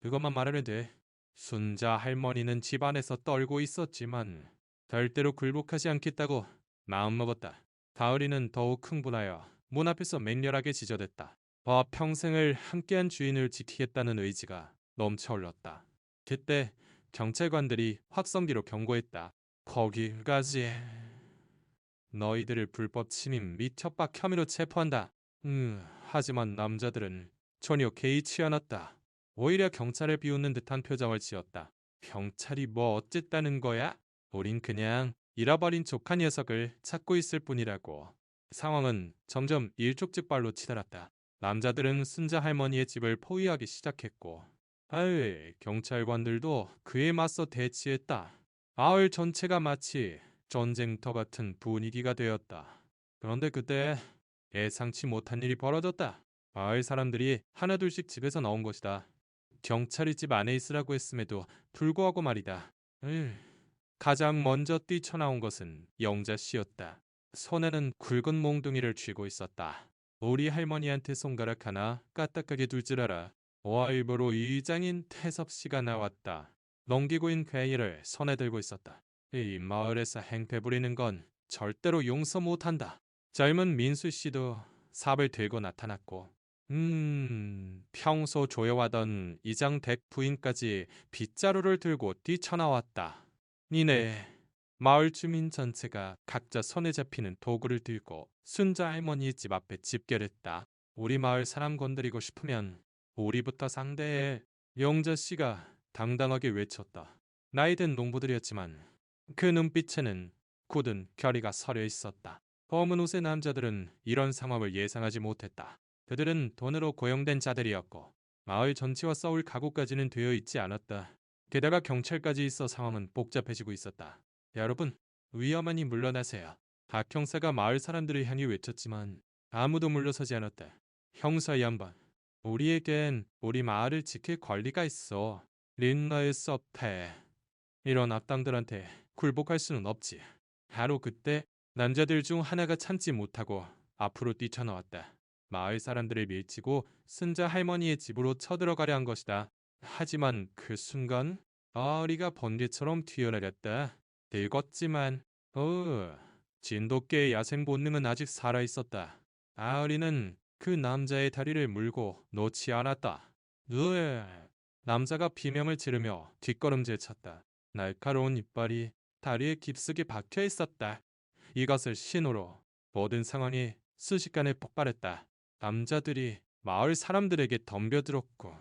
그것만 말하면 돼. 순자 할머니는 집안에서 떨고 있었지만 절대로 굴복하지 않겠다고 마음먹었다. 가을이는 더욱 흥분하여 문 앞에서 맹렬하게 지저댔다. 평생을 함께한 주인을 지키겠다는 의지가 넘쳐흘렀다. 그때 경찰관들이 확성기로 경고했다. 거기까지 너희들을 불법 침입 및 협박 혐의로 체포한다. 하지만 남자들은 전혀 개의치 않았다. 오히려 경찰을 비웃는 듯한 표정을 지었다. 경찰이 뭐 어쨌다는 거야? 우린 그냥 잃어버린 조카 녀석을 찾고 있을 뿐이라고. 상황은 점점 일촉즉발로 치달았다. 남자들은 순자 할머니의 집을 포위하기 시작했고 경찰관들도 그에 맞서 대치했다. 마을 전체가 마치 전쟁터 같은 분위기가 되었다. 그런데 그때 예상치 못한 일이 벌어졌다. 마을 사람들이 하나둘씩 집에서 나온 것이다. 경찰이 집 안에 있으라고 했음에도 불구하고 말이다. 가장 먼저 뛰쳐나온 것은 영자 씨였다. 손에는 굵은 몽둥이를 쥐고 있었다. 우리 할머니한테 손가락 하나 까딱하게 둘 줄 알아. 와일보로 이장인 태섭 씨가 나왔다. 넘기고 있는 괴이를 손에 들고 있었다. 이 마을에서 행패 부리는 건 절대로 용서 못한다. 젊은 민수 씨도 삽을 들고 나타났고 평소 조여하던 이장 댁 부인까지 빗자루를 들고 뛰쳐나왔다. 이내 마을 주민 전체가 각자 손에 잡히는 도구를 들고 순자 할머니 집 앞에 집결했다. 우리 마을 사람 건드리고 싶으면 우리부터 상대해. 영자 씨가 당당하게 외쳤다. 나이든 농부들이었지만 그 눈빛에는 굳은 결의가 서려 있었다. 검은 옷의 남자들은 이런 상황을 예상하지 못했다. 그들은 돈으로 고용된 자들이었고 마을 전체와 싸울 각오까지는 되어 있지 않았다. 게다가 경찰까지 있어 상황은 복잡해지고 있었다. 여러분, 위험하니 물러나세요. 박 형사가 마을 사람들을 향해 외쳤지만 아무도 물러서지 않았다. 형사 양반, 우리에겐 우리 마을을 지킬 권리가 있어. 린너의 섭해. 이런 악당들한테 굴복할 수는 없지. 바로 그때 남자들 중 하나가 참지 못하고 앞으로 뛰쳐나왔다. 마을 사람들을 밀치고 순자 할머니의 집으로 쳐들어가려 한 것이다. 하지만 그 순간 아리가 번개처럼 튀어내렸다. 늙었지만 진돗개의 야생 본능은 아직 살아있었다. 아리는 그 남자의 다리를 물고 놓지 않았다. 남자가 비명을 지르며 뒷걸음질 쳤다. 날카로운 이빨이 다리에 깊숙이 박혀 있었다. 이것을 신호로 모든 상황이 순식간에 폭발했다. 남자들이 마을 사람들에게 덤벼들었고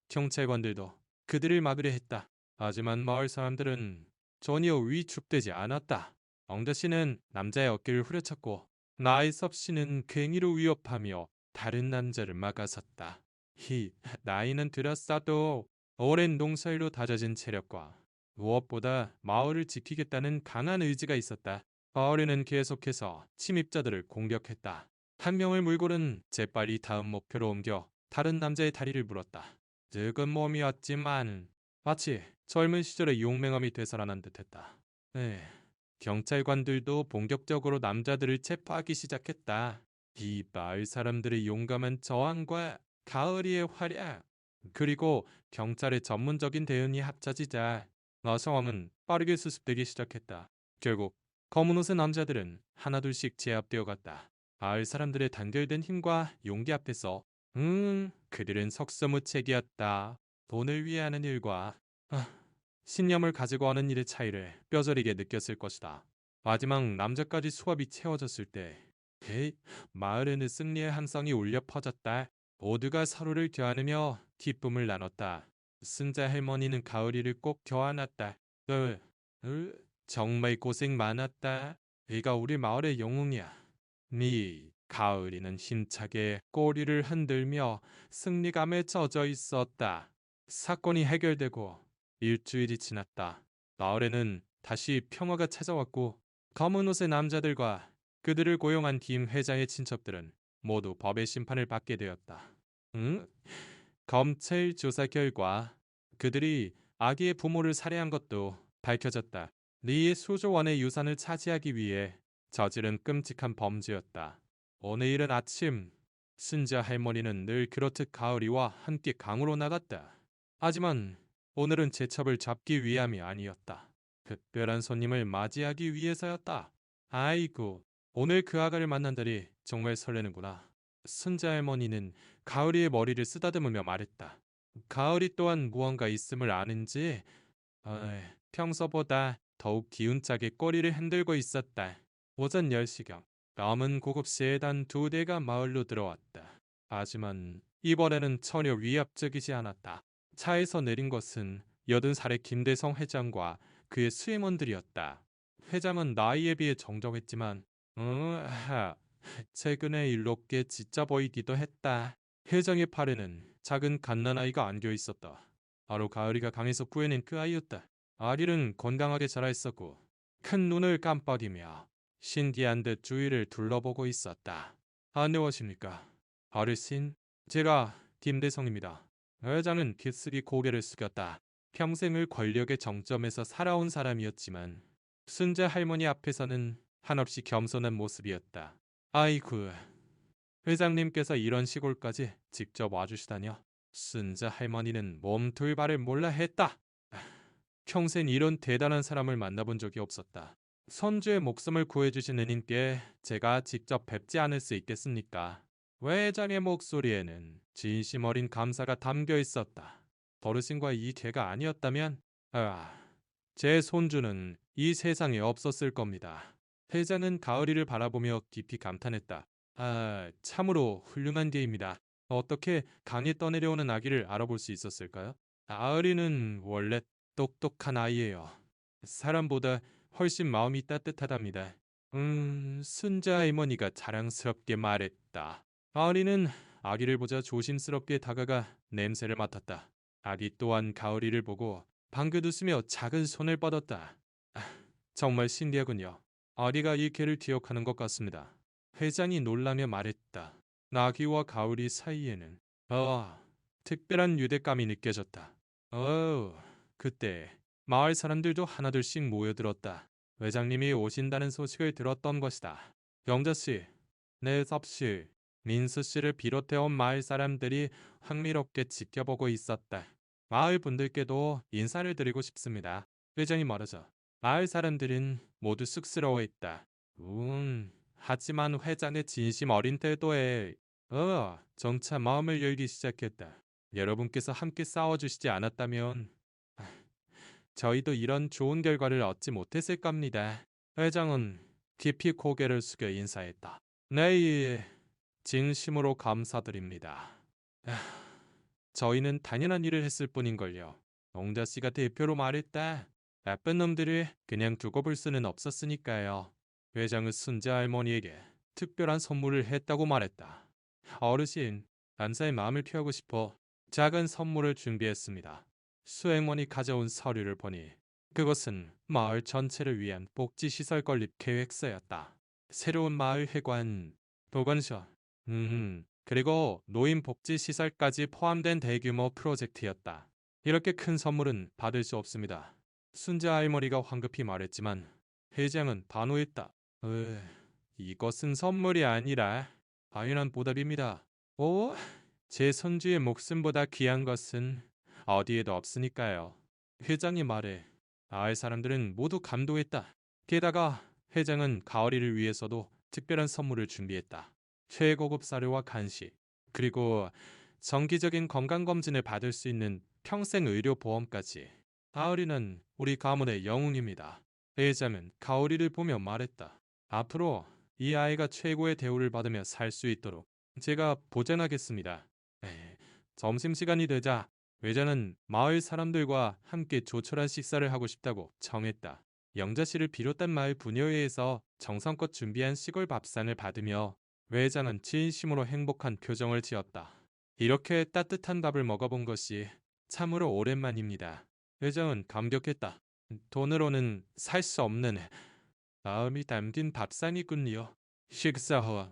경찰관들도 그들을 막으려 했다. 하지만 마을 사람들은 전혀 위축되지 않았다. 엉자 씨는 남자의 어깨를 후려쳤고 나이섭 씨는 괭이로 위협하며 다른 남자를 막아섰다. 나이는 들었어도 오랜 농사일로 다져진 체력과 무엇보다 마을을 지키겠다는 강한 의지가 있었다. 어린은 계속해서 침입자들을 공격했다. 한 명을 물고는 재빨리 다음 목표로 옮겨 다른 남자의 다리를 물었다. 늙은 몸이었지만 마치 젊은 시절의 용맹함이 되살아난 듯했다. 경찰관들도 본격적으로 남자들을 체포하기 시작했다. 이 마을 사람들의 용감한 저항과 가을이의 활약, 그리고 경찰의 전문적인 대응이 합쳐지자 상황은 빠르게 수습되기 시작했다. 결국 검은 옷의 남자들은 하나둘씩 제압되어 갔다. 마을 사람들의 단결된 힘과 용기 앞에서 그들은 석서무책이었다. 돈을 위해 하는 일과 아, 신념을 가지고 하는 일의 차이를 뼈저리게 느꼈을 것이다. 마지막 남자까지 수압이 채워졌을 때 헤이, 마을에는 승리의 함성이 울려 퍼졌다. 모두가 서로를 껴안으며 기쁨을 나눴다. 순자 할머니는 가을이를 꼭 껴안았다. 으, 정말 고생 많았다. 네가 우리 마을의 영웅이야. 네 가을이는 힘차게 꼬리를 흔들며 승리감에 젖어 있었다. 사건이 해결되고 일주일이 지났다. 마을에는 다시 평화가 찾아왔고 검은 옷의 남자들과 그들을 고용한 김 회장의 친척들은 모두 법의 심판을 받게 되었다. 응? 검찰 조사 결과 그들이 아기의 부모를 살해한 것도 밝혀졌다. 리의 수조원의 유산을 차지하기 위해 저지른 끔찍한 범죄였다. 오늘 이른 아침 순자 할머니는 늘 그렇듯 가을이와 함께 강으로 나갔다. 하지만 오늘은 제첩을 잡기 위함이 아니었다. 특별한 손님을 맞이하기 위해서였다. 아이고, 오늘 그 아가를 만난다니 정말 설레는구나. 순자 할머니는 가을이의 머리를 쓰다듬으며 말했다. 가을이 또한 무언가 있음을 아는지 평소보다 더욱 기운차게 꼬리를 흔들고 있었다. 오전 10시경 남은 고급 세단 2대가 마을로 들어왔다. 하지만 이번에는 전혀 위압적이지 않았다. 차에서 내린 것은 80살의 김대성 회장과 그의 수임원들이었다. 회장은 나이에 비해 정정했지만 최근에 일롭게 지쳐 보이기도 했다. 회장의 팔에는 작은 갓난아이가 안겨 있었다. 바로 가을이가 강에서 구해낸 그 아이였다. 아리는 건강하게 자라 있었고 큰 눈을 깜빡이며 신기한 듯 주위를 둘러보고 있었다. 안녕하십니까. 어르신, 제가 김대성입니다. 회장은 깊숙이 고개를 숙였다. 평생을 권력의 정점에서 살아온 사람이었지만 순자 할머니 앞에서는 한없이 겸손한 모습이었다. 아이쿠, 회장님께서 이런 시골까지 직접 와주시다뇨. 순자 할머니는 몸둘바를 몰라 했다. 평생 이런 대단한 사람을 만나본 적이 없었다. 선주의 목숨을 구해주신 은인께 제가 직접 뵙지 않을 수 있겠습니까? 회장의 목소리에는 진심 어린 감사가 담겨 있었다. 어르신과 이 죄가 아니었다면 제 손주는 이 세상에 없었을 겁니다. 회장은 가을이를 바라보며 깊이 감탄했다. 참으로 훌륭한 개입니다. 어떻게 강에 떠내려오는 아기를 알아볼 수 있었을까요? 가을이는 원래 똑똑한 아이예요. 사람보다 훨씬 마음이 따뜻하답니다. 순자 할머니가 자랑스럽게 말했다. 가을이는 아기를 보자 조심스럽게 다가가 냄새를 맡았다. 아기 또한 가을이를 보고 방긋 웃으며 작은 손을 뻗었다. 정말 신기하군요. 아기가 이 개를 기억하는 것 같습니다. 회장이 놀라며 말했다. 아기와 가을이 사이에는 특별한 유대감이 느껴졌다. 그때 마을 사람들도 하나둘씩 모여들었다. 회장님이 오신다는 소식을 들었던 것이다. 영자씨, 네 섭씨, 민수씨를 비롯해 온 마을 사람들이 흥미롭게 지켜보고 있었다. 마을 분들께도 인사를 드리고 싶습니다. 회장이 말하자 마을 사람들은 모두 쑥스러워했다. 하지만 회장의 진심 어린 태도에 점차 마음을 열기 시작했다. 여러분께서 함께 싸워주시지 않았다면 저희도 이런 좋은 결과를 얻지 못했을 겁니다. 회장은 깊이 고개를 숙여 인사했다. 네, 진심으로 감사드립니다. 저희는 당연한 일을 했을 뿐인걸요. 농자씨가 대표로 말했다. 나쁜 놈들을 그냥 두고 볼 수는 없었으니까요. 회장은 순자 할머니에게 특별한 선물을 했다고 말했다. 어르신, 감사의 마음을 표하고 싶어 작은 선물을 준비했습니다. 수행원이 가져온 서류를 보니 그것은 마을 전체를 위한 복지시설 건립 계획서였다. 새로운 마을 회관, 보건소, 그리고 노인 복지시설까지 포함된 대규모 프로젝트였다. 이렇게 큰 선물은 받을 수 없습니다. 순자 할머니가 황급히 말했지만 회장은 단호했다. 이것은 선물이 아니라 당연한 보답입니다. 제 손주의 목숨보다 귀한 것은 어디에도 없으니까요. 회장이 말해 마을 사람들은 모두 감동했다. 게다가 회장은 가을이를 위해서도 특별한 선물을 준비했다. 최고급 사료와 간식, 그리고 정기적인 건강검진을 받을 수 있는 평생 의료보험까지. 가을이는 우리 가문의 영웅입니다. 회장은 가을이를 보며 말했다. 앞으로 이 아이가 최고의 대우를 받으며 살 수 있도록 제가 보장하겠습니다. 점심시간이 되자 회장은 마을 사람들과 함께 조촐한 식사를 하고 싶다고 정했다. 영자 씨를 비롯한 마을 부녀회에서 정성껏 준비한 시골 밥상을 받으며 회장은 진심으로 행복한 표정을 지었다. 이렇게 따뜻한 밥을 먹어본 것이 참으로 오랜만입니다. 회장은 감격했다. 돈으로는 살 수 없는 마음이 담긴 밥상이군요. 식사 후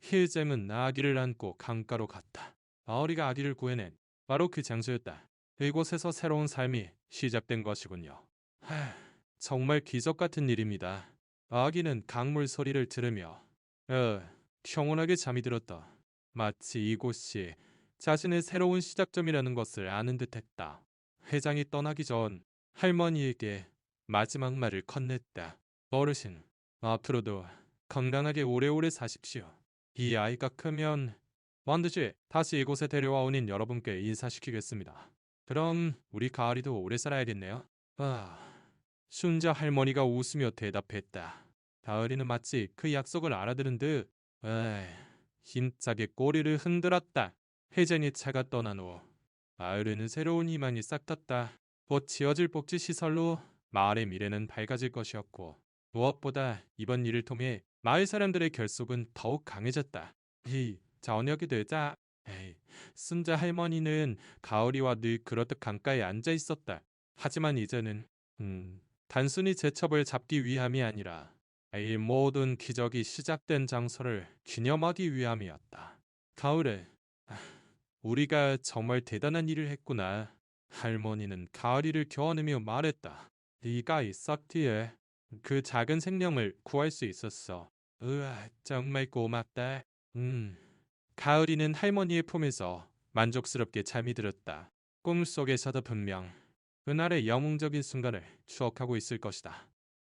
힐잼은 아기를 안고 강가로 갔다. 마을이가 아기를 구해낸 바로 그 장소였다. 이곳에서 새로운 삶이 시작된 것이군요. 정말 기적 같은 일입니다. 아기는 강물 소리를 들으며 평온하게 잠이 들었다. 마치 이곳이 자신의 새로운 시작점이라는 것을 아는 듯했다. 회장이 떠나기 전 할머니에게 마지막 말을 건넸다. 어르신, 앞으로도 건강하게 오래오래 사십시오. 이 아이가 크면 반드시 다시 이곳에 데려와 오닌 여러분께 인사시키겠습니다. 그럼 우리 가을이도 오래 살아야겠네요. 순자 할머니가 웃으며 대답했다. 가을이는 마치 그 약속을 알아들은 듯 힘차게 꼬리를 흔들었다. 회장의 차가 떠난 후 마을에는 새로운 희망이 싹 텄다. 곧 지어질 복지 시설로 마을의 미래는 밝아질 것이었고 무엇보다 이번 일을 통해 마을 사람들의 결속은 더욱 강해졌다. 저녁이 되자 순자 할머니는 가을이와 늘 그렇듯 강가에 앉아 있었다. 하지만 이제는 단순히 제첩을 잡기 위함이 아니라 이 모든 기적이 시작된 장소를 기념하기 위함이었다. 가을에 우리가 정말 대단한 일을 했구나. 할머니는 가을이를 겨안으며 말했다. 네가 있었기에 그 작은 생명을 구할 수 있었어. 정말 고맙다. 가을이는 할머니의 품에서 만족스럽게 잠이 들었다. 꿈속에서도 분명 그날의 영웅적인 순간을 추억하고 있을 것이다.